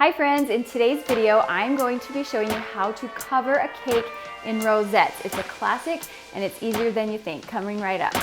Hi friends, in today's video, I'm going to be showing you how to cover a cake in rosettes. It's a classic and it's easier than you think. Coming right up.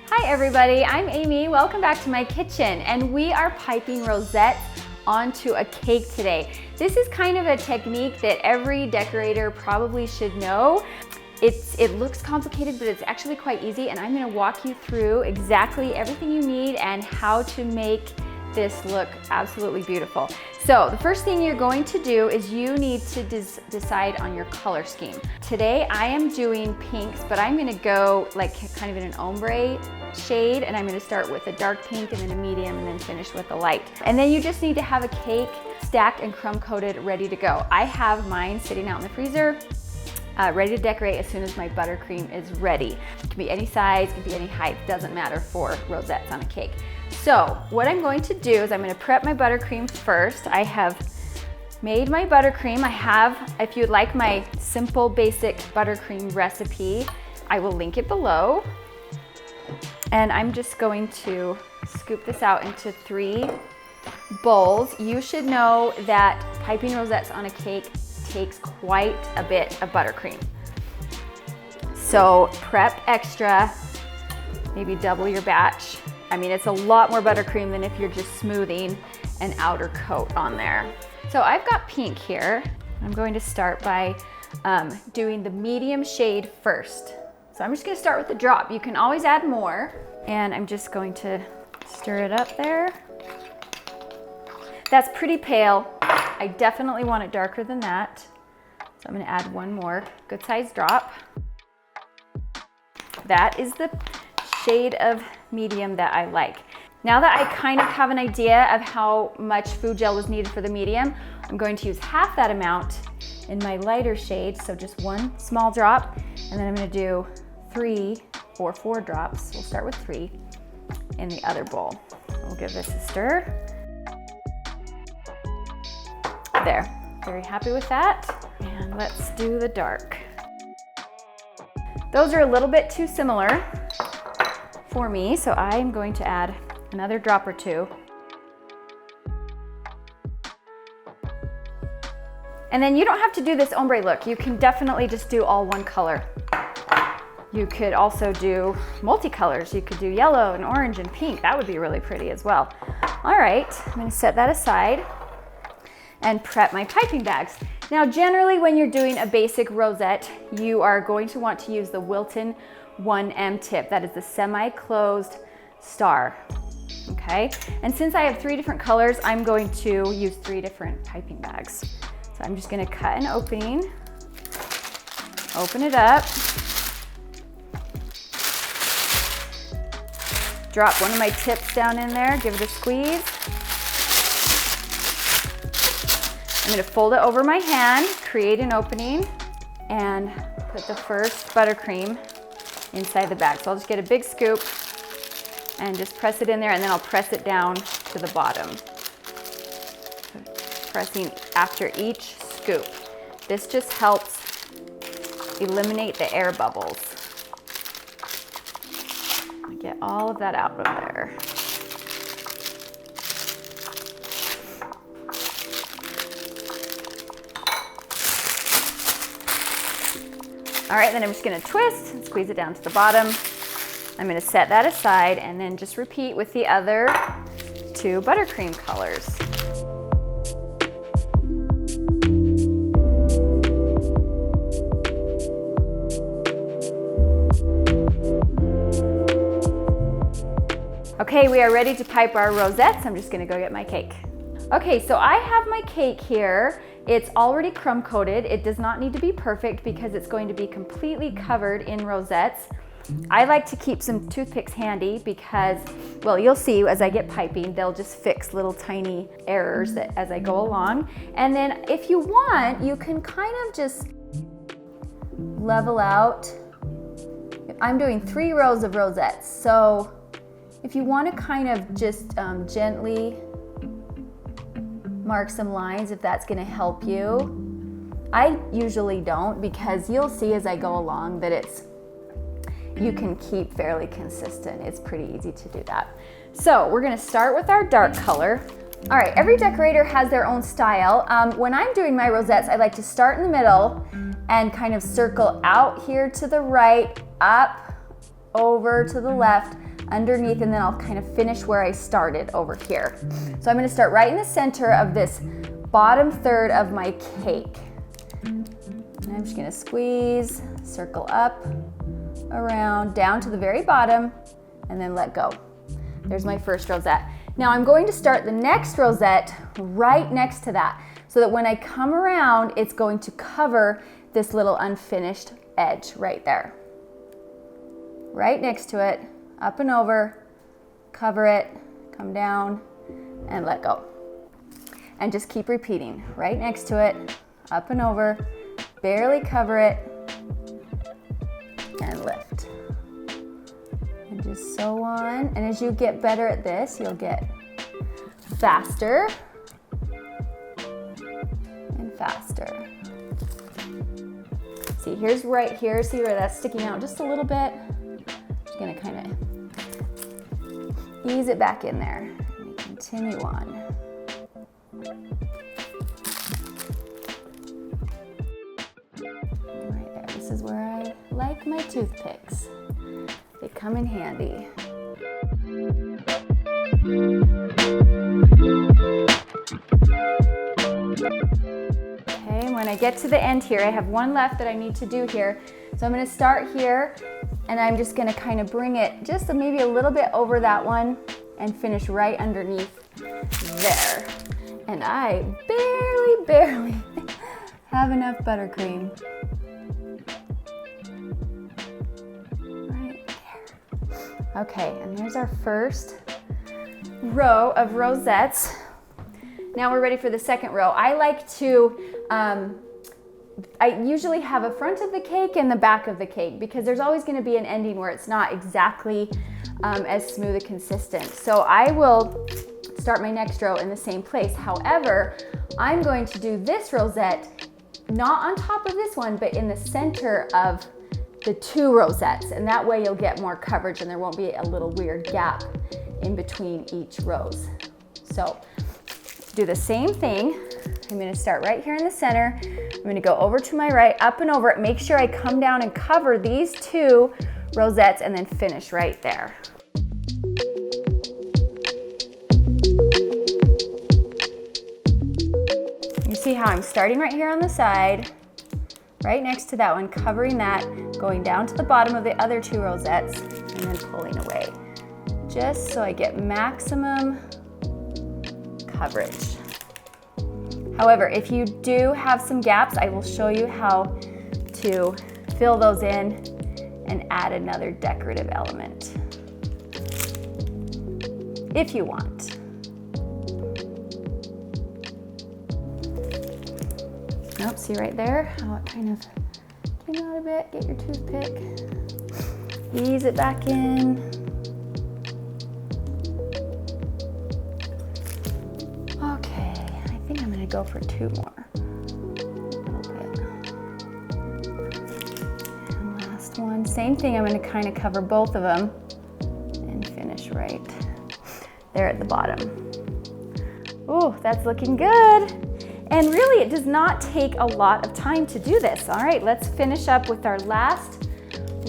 Hi everybody, I'm Amy. Welcome back to my kitchen, and we are piping rosettes onto a cake today. This is kind of a technique that every decorator probably should know. It looks complicated, but it's actually quite easy, and I'm gonna walk you through exactly everything you need and how to make this look absolutely beautiful. So the first thing you're going to do is you need to decide on your color scheme. Today I am doing pinks, but I'm gonna go like kind of in an ombre shade, and I'm gonna start with a dark pink and then a medium and then finish with a light. And then you just need to have a cake stacked and crumb coated, ready to go. I have mine sitting out in the freezer, ready to decorate as soon as my buttercream is ready. It can be any size, it can be any height, doesn't matter for rosettes on a cake. So what I'm going to do is I'm going to prep my buttercream first. I have made my buttercream. I have, if you'd like my simple basic buttercream recipe, I will link it below. And I'm just going to scoop this out into 3 bowls. You should know that piping rosettes on a cake takes quite a bit of buttercream. So prep extra, maybe double your batch. I mean, it's a lot more buttercream than if you're just smoothing an outer coat on there. So I've got pink here. I'm going to start by doing the medium shade first. So I'm just gonna start with the drop. You can always add more. And I'm just going to stir it up there. That's pretty pale. I definitely want it darker than that. So I'm gonna add one more good size drop. That is the shade of medium that I like. Now that I kind of have an idea of how much food gel was needed for the medium, I'm going to use half that amount in my lighter shade, so just 1 small drop, and then I'm gonna do 3 or 4 drops. We'll start with 3 in the other bowl. We'll give this a stir. There, very happy with that. And let's do the dark. Those are a little bit too similar for me, so I'm going to add another drop or 2. And then you don't have to do this ombre look. You can definitely just do all one color. You could also do multicolors. You could do yellow and orange and pink. That would be really pretty as well. All right, I'm gonna set that aside and prep my piping bags. Now, generally when you're doing a basic rosette, you are going to want to use the Wilton 1M tip. That is the semi-closed star, okay? And since I have 3 different colors, I'm going to use 3 different piping bags. So I'm just gonna cut an opening, open it up, drop one of my tips down in there, give it a squeeze. I'm gonna fold it over my hand, create an opening, and put the first buttercream inside the bag. So I'll just get a big scoop and just press it in there, and then I'll press it down to the bottom. Pressing after each scoop. This just helps eliminate the air bubbles. Get all of that out of there. All right, then I'm just gonna twist and squeeze it down to the bottom. I'm gonna set that aside and then just repeat with the other 2 buttercream colors. Okay, we are ready to pipe our rosettes. I'm just gonna go get my cake. Okay, so I have my cake here. It's already crumb coated. It does not need to be perfect because it's going to be completely covered in rosettes. I like to keep some toothpicks handy because, well, you'll see as I get piping, they'll just fix little tiny errors as I go along. And then if you want, you can kind of just level out. I'm doing 3 rows of rosettes. So if you want to kind of just gently mark some lines, if that's going to help you. I usually don't, because you'll see as I go along that you can keep fairly consistent. It's pretty easy to do that. So we're gonna start with our dark color. All right, every decorator has their own style. When I'm doing my rosettes, I like to start in the middle and kind of circle out here to the right, up, over to the left, underneath, and then I'll kind of finish where I started over here. So I'm gonna start right in the center of this bottom third of my cake. And I'm just gonna squeeze, circle up, around, down to the very bottom, and then let go. There's my first rosette. Now I'm going to start the next rosette right next to that, so that when I come around, it's going to cover this little unfinished edge right there. Right next to it, up and over, cover it, come down, and let go. And just keep repeating. Right next to it, up and over, barely cover it, and lift. And just so on. And as you get better at this, you'll get faster and faster. See, here's right here. See where that's sticking out just a little bit? Just gonna kind of ease it back in there. And continue on. Right there. This is where I like my toothpicks. They come in handy. Okay, when I get to the end here, I have one left that I need to do here. So I'm gonna start here, and I'm just gonna kind of bring it just maybe a little bit over that one and finish right underneath there. And I barely have enough buttercream. Right there. Okay, and there's our first row of rosettes. Now we're ready for the second row. I like to, I usually have a front of the cake and the back of the cake, because there's always gonna be an ending where it's not exactly as smooth and consistent. So I will start my next row in the same place. However, I'm going to do this rosette not on top of this one, but in the center of the two rosettes, and that way you'll get more coverage and there won't be a little weird gap in between each rows. So do the same thing. I'm gonna start right here in the center. I'm gonna go over to my right, up and over it. Make sure I come down and cover these two rosettes and then finish right there. You see how I'm starting right here on the side, right next to that one, covering that, going down to the bottom of the other two rosettes, and then pulling away, just so I get maximum coverage. However, if you do have some gaps, I will show you how to fill those in and add another decorative element, if you want. Nope, see right there how it kind of came out a bit? Get your toothpick, ease it back in. Okay, I think I'm gonna go for two more. A little bit. And last one, same thing, I'm gonna kind of cover both of them and finish right there at the bottom. Ooh, that's looking good. And really, it does not take a lot of time to do this. All right, let's finish up with our last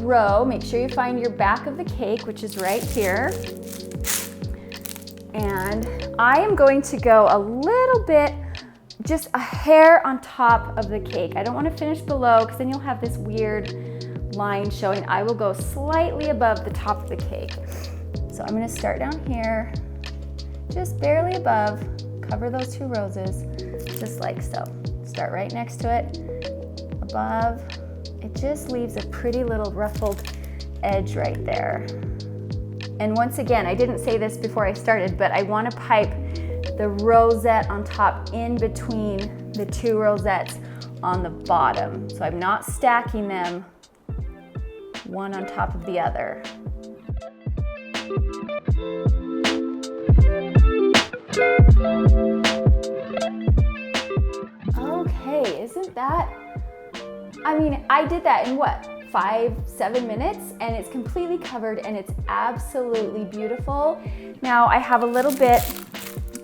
row. Make sure you find your back of the cake, which is right here. And I am going to go a little bit, just a hair on top of the cake. I don't want to finish below, because then you'll have this weird line showing. I will go slightly above the top of the cake. So I'm going to start down here, just barely above, cover those two roses. Just like so. Start right next to it, above. It just leaves a pretty little ruffled edge right there. And once again, I didn't say this before I started, but I want to pipe the rosette on top in between the two rosettes on the bottom. So I'm not stacking them one on top of the other. Okay, isn't that, I mean, I did that in what, 5-7 minutes, and it's completely covered and it's absolutely beautiful. Now I have a little bit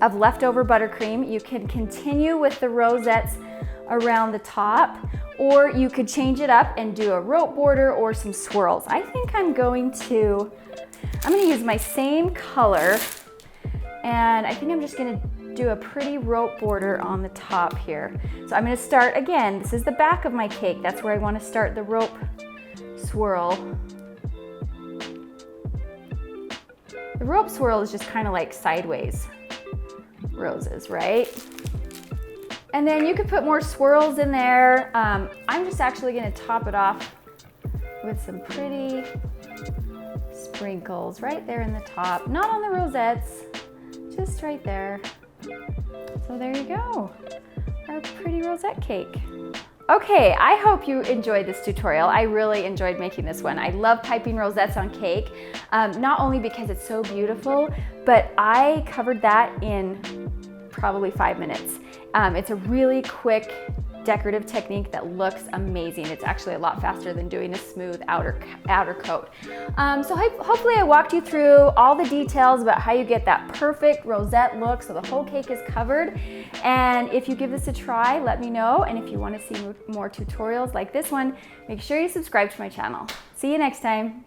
of leftover buttercream. You can continue with the rosettes around the top, or you could change it up and do a rope border or some swirls. I think I'm going to use my same color, and I think I'm just gonna do a pretty rope border on the top here. So I'm gonna start again, this is the back of my cake. That's where I wanna start the rope swirl. The rope swirl is just kind of like sideways roses, right? And then you could put more swirls in there. I'm just actually gonna top it off with some pretty sprinkles right there in the top. Not on the rosettes, just right there. So there you go, our pretty rosette cake. Okay, I hope you enjoyed this tutorial. I really enjoyed making this one. I love piping rosettes on cake, not only because it's so beautiful, but I covered that in probably 5 minutes. It's a really quick decorative technique that looks amazing. It's actually a lot faster than doing a smooth outer coat. So hopefully I walked you through all the details about how you get that perfect rosette look so the whole cake is covered. And if you give this a try, let me know. And if you want to see more tutorials like this one, make sure you subscribe to my channel. See you next time.